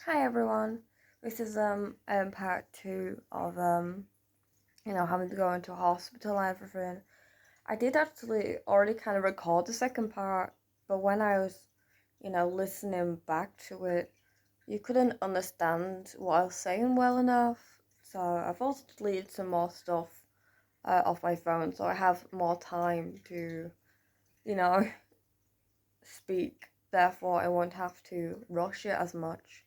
Hi everyone. This is part two of having to go into hospital and everything. I did actually already kind of record the second part, but when I was, listening back to it, you couldn't understand what I was saying well enough. So I've also deleted some more stuff off my phone, so I have more time to, you know, speak. Therefore, I won't have to rush it as much.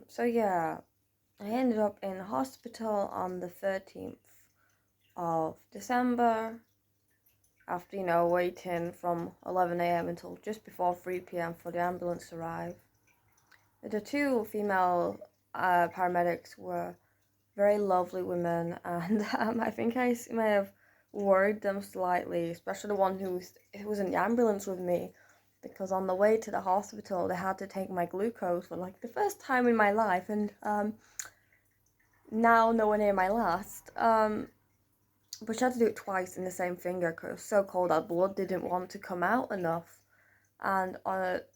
So yeah, I ended up in hospital on the 13th of December after, waiting from 11 a.m. until just before 3 p.m. for the ambulance to arrive. The two female paramedics were very lovely women, and I think I may have worried them slightly, especially the one who was in the ambulance with me, because on the way to the hospital they had to take my glucose for like the first time in my life, and now nowhere near my last. But she had to do it twice in the same finger because it was so cold that blood didn't want to come out enough. And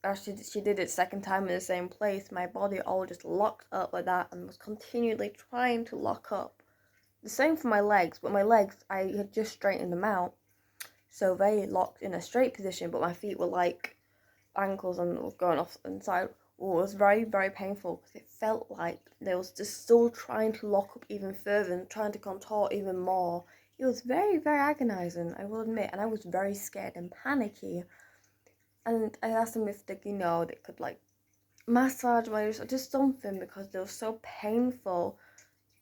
as she did it second time in the same place, my body all just locked up like that and was continually trying to lock up. The same for my legs, but my legs, I had just straightened them out. So they locked in a straight position, but my feet were like ankles and was going off inside. Oh, it was very, very painful because it felt like they was just still trying to lock up even further and trying to contort even more. It was very, very agonizing, I will admit, and I was very scared and panicky. And I asked them if they could like massage my wrist or just something because they were so painful.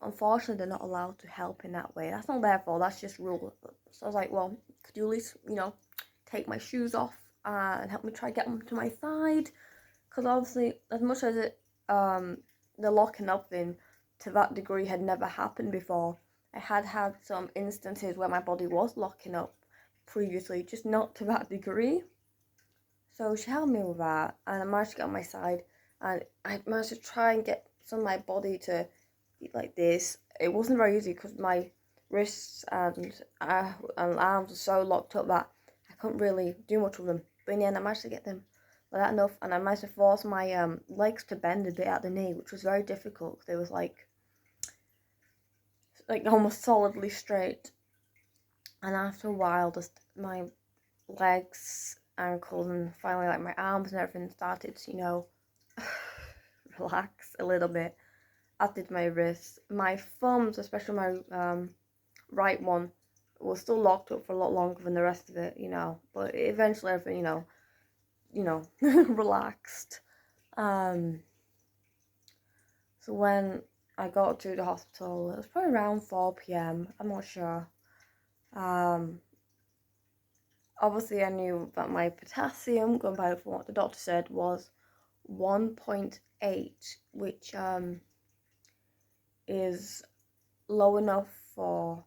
Unfortunately, they're not allowed to help in that way. That's not their fault. That's just rule. So I was like, well, could you at least, take my shoes off and help me try to get them to my side? Because obviously, as much as the locking up thing to that degree had never happened before, I had had some instances where my body was locking up previously, just not to that degree. So she helped me with that, and I managed to get on my side, and I managed to try and get some of my body to be like this. It wasn't very easy because my wrists and arms were so locked up that I couldn't really do much with them. But in the end, I managed to get them like that enough, and I managed to force my legs to bend a bit at the knee, which was very difficult because it was like almost solidly straight. And after a while, just my legs, ankles, and finally like my arms and everything started to, relax a little bit. As did my wrists. My thumbs, especially my right one, was still locked up for a lot longer than the rest of it, But eventually everything, relaxed. Um, so when I got to the hospital, it was probably around 4 p.m. I'm not sure. Obviously I knew that my potassium, going by what the doctor said, was 1.8, which is low enough for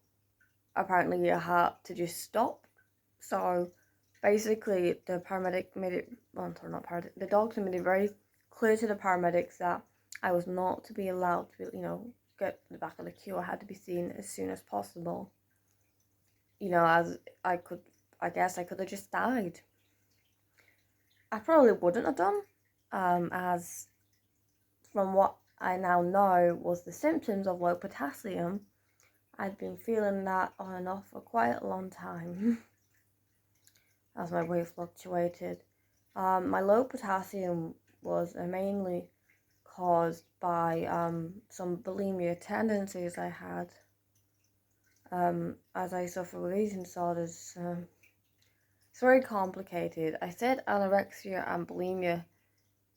apparently your heart to just stop. So basically the paramedic made it, well, sorry, not paramedic, the doctor made it very clear to the paramedics that I was not to be allowed to, get to the back of the queue. I had to be seen as soon as possible. As I guess I could have just died. I probably wouldn't have done, as from what I now know was the symptoms of low potassium. I'd been feeling that on and off for quite a long time as my weight fluctuated. My low potassium was mainly caused by some bulimia tendencies I had. As I suffer with eating disorders, it's very complicated. I said anorexia and bulimia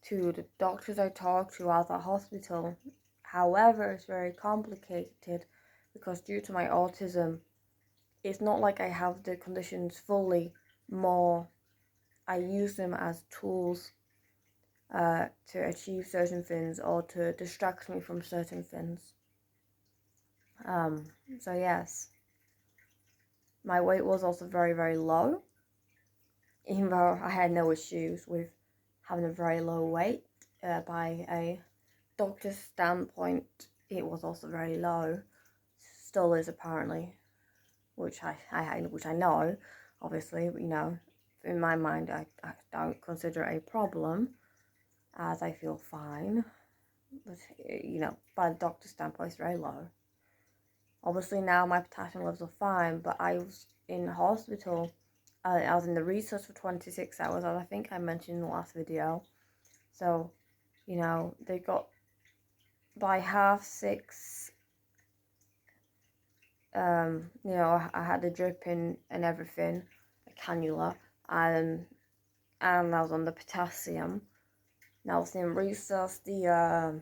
to the doctors I talked to at the hospital. However, it's very complicated because due to my autism, it's not like I have the conditions fully, more I use them as tools to achieve certain things or to distract me from certain things. So yes, my weight was also very, very low, even though I had no issues with having a very low weight. By a doctor's standpoint, it was also very low. Still is apparently, which I know, obviously, but in my mind, I don't consider it a problem. as I feel fine. But, by the doctor's standpoint, it's very low. Obviously now my potassium levels are fine, but I was in hospital. I was in the resus for 26 hours, as I think I mentioned in the last video. So, they got by 5:30. I had the drip in and everything, a cannula, and I was on the potassium. Now, in resus, the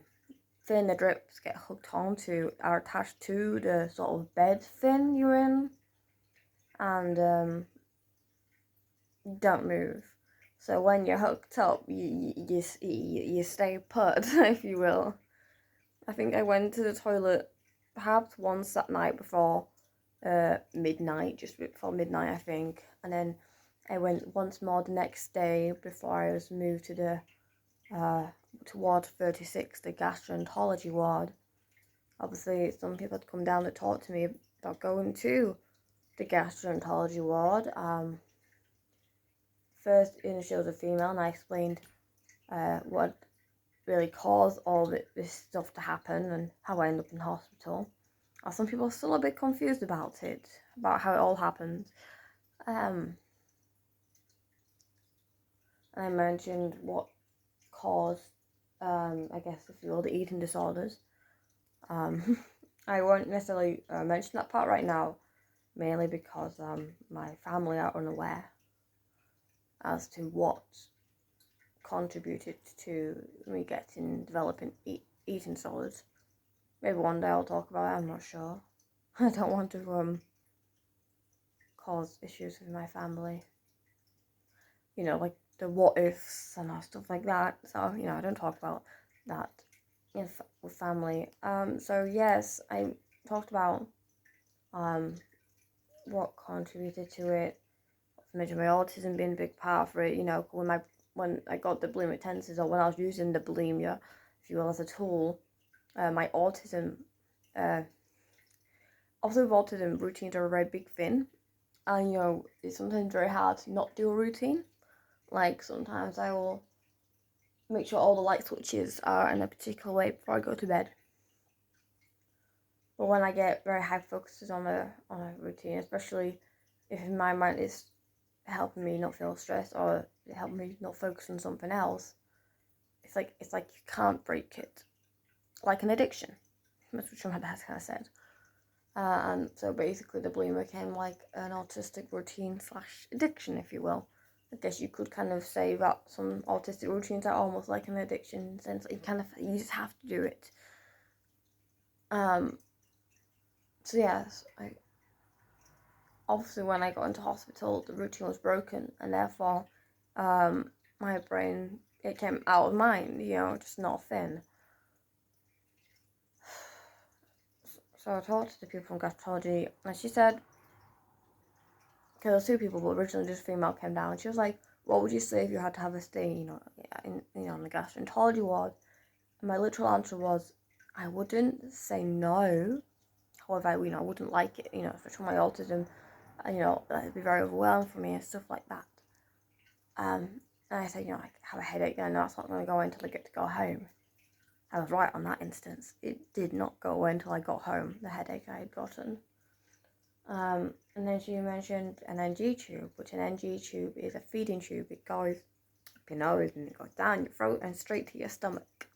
fin the drips get hooked onto are attached to the sort of bed fin you're in, and don't move. So when you're hooked up, you stay put, if you will. I think I went to the toilet perhaps once that night before midnight, just before midnight, I think, and then I went once more the next day before I was moved to the to ward 36, the gastroenterology ward. Obviously, some people had come down to talk to me about going to the gastroenterology ward. First, she was a female, and I explained what really caused all this stuff to happen and how I ended up in hospital. Some people are still a bit confused about it, about how it all happened. And I mentioned what caused, I guess, if you will, the eating disorders. I won't necessarily mention that part right now, mainly because my family are unaware as to what contributed to me developing eating disorders. Maybe one day I'll talk about it, I'm not sure. I don't want to cause issues with my family. Like the what ifs and stuff like that. So, I don't talk about that with family. So yes, I talked about what contributed to it. I mentioned my autism being a big part of it. When I got the bulimic tendencies, or when I was using the bulimia, if you will, as a tool, my autism, obviously with autism, routines are a very big thing, and it's sometimes very hard to not do a routine. Like sometimes I will make sure all the light switches are in a particular way before I go to bed. But when I get very high focuses on a routine, especially if my mind is helping me not feel stressed or helping me not focus on something else, it's like you can't break it, like an addiction. That's what someone has kind of said. And so basically the bulimia became like an autistic routine / addiction, if you will. I guess you could kind of say that some autistic routines are almost like an addiction, since you just have to do it. So yes, obviously when I got into hospital, the routine was broken, and therefore, my brain, it came out of mind, just not thin. So I talked to the people from gastroenterology, and she said, because there was two people, but originally just a female came down, and she was like, what would you say if you had to have a stay, in the gastroenterology ward? And my literal answer was, I wouldn't say no. However, I wouldn't like it, especially my autism, that'd be very overwhelming for me and stuff like that. And I said, I have a headache, and that's not going to go away until I get to go home. I was right on that instance. It did not go away until I got home, the headache I had gotten. And then she mentioned an NG tube, which an NG tube is a feeding tube. It goes up your nose and it goes down your throat and straight to your stomach.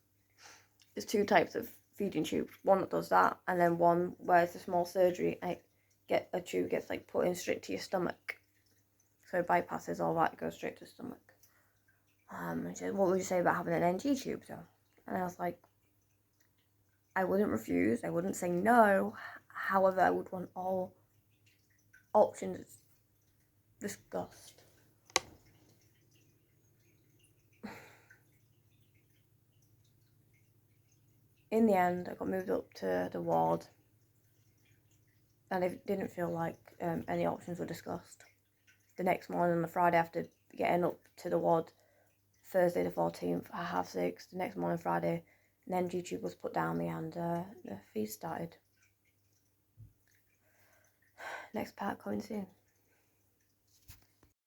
There's two types of feeding tubes. One that does that, and then one where it's a small surgery and a tube gets put in straight to your stomach. So it bypasses all that, goes straight to the stomach. And she said, what would you say about having an NG tube though? And I was like, I wouldn't refuse, I wouldn't say no. However, I would want all options discussed. In the end, I got moved up to the ward, and it didn't feel like any options were discussed. The next morning, on the Friday after getting up to the ward, Thursday the 14th at 6:30, the next morning, Friday, an NG tube was put down me, and the feed started. Next part coming soon.